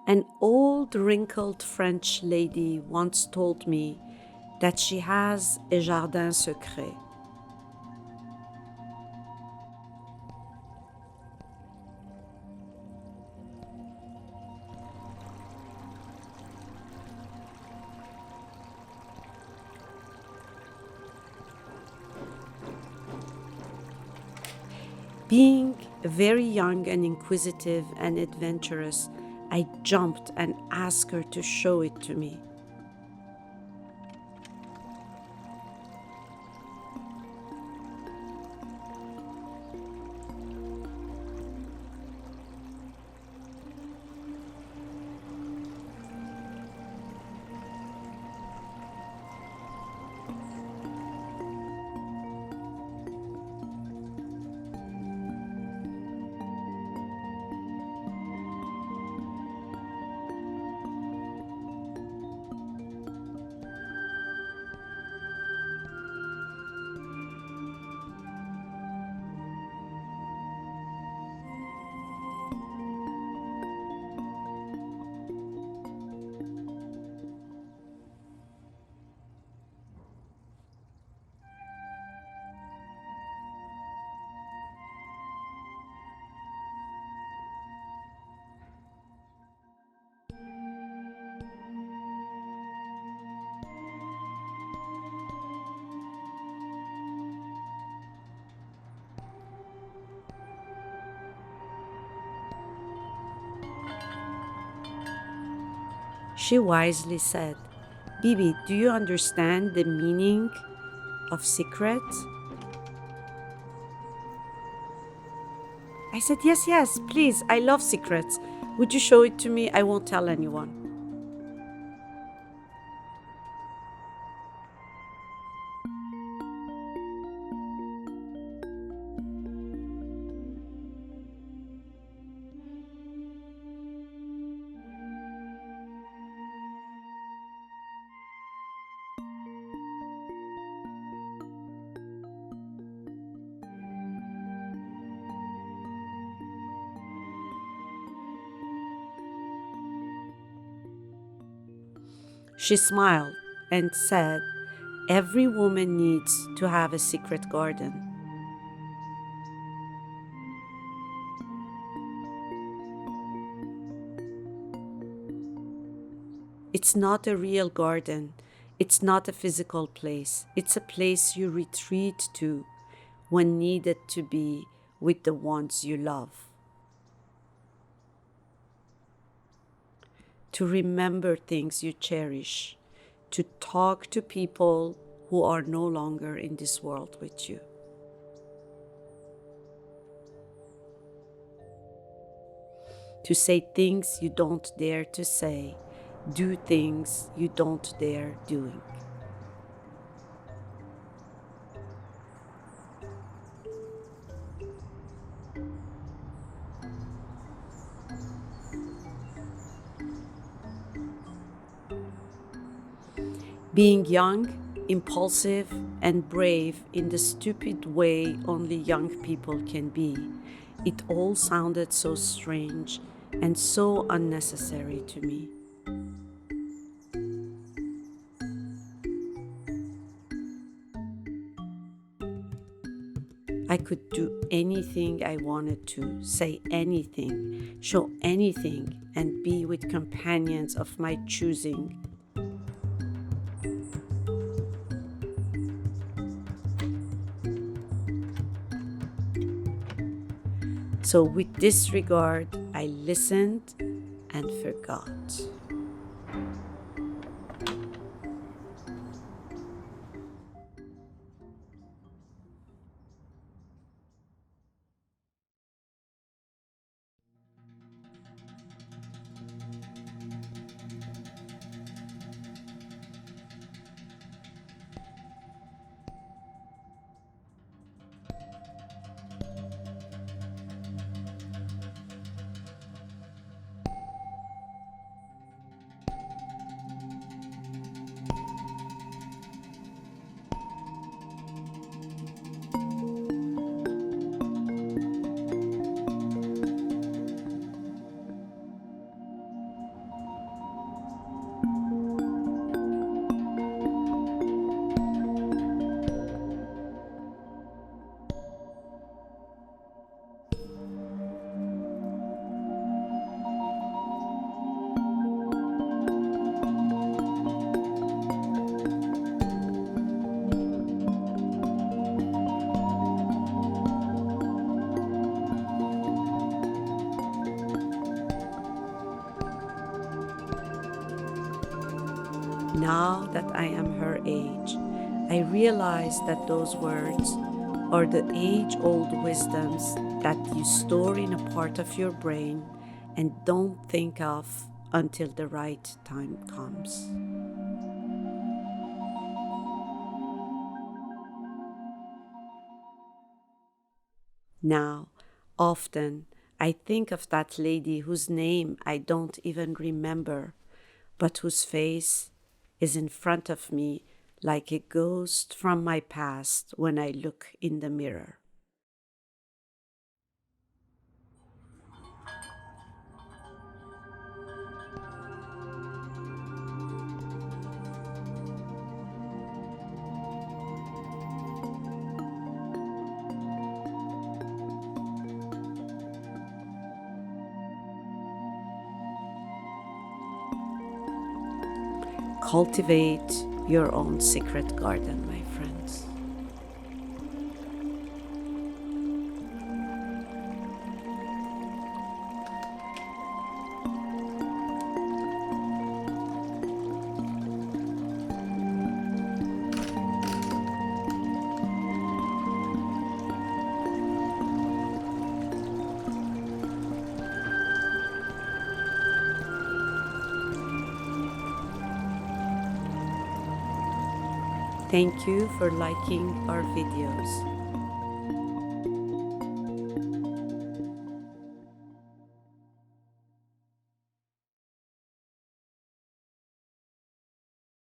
An old wrinkled French lady once told me that she has a jardin secret. Being very young and inquisitive and adventurous, I jumped and asked her to show it to me. She wisely said, "Bibi, do you understand the meaning of secret?" I said, "Yes, yes, please, I love secrets. Would you show it to me? I won't tell anyone." She smiled and said, "Every woman needs to have a secret garden." It's not a real garden. It's not a physical place. It's a place you retreat to when needed to be with the ones you love. To remember things you cherish. To talk to people who are no longer in this world with you. To say things you don't dare to say. Do things you don't dare doing. Being young, impulsive, and brave in the stupid way only young people can be, it all sounded so strange and so unnecessary to me. I could do anything I wanted to, say anything, show anything, and be with companions of my choosing. So, with this regard, I listened and forgot. Now that I am her age, I realize that those words are the age-old wisdoms that you store in a part of your brain and don't think of until the right time comes. Now, often, I think of that lady whose name I don't even remember, but whose face is in front of me like a ghost from my past when I look in the mirror. Cultivate your own secret garden, my friends. Thank you for liking our videos.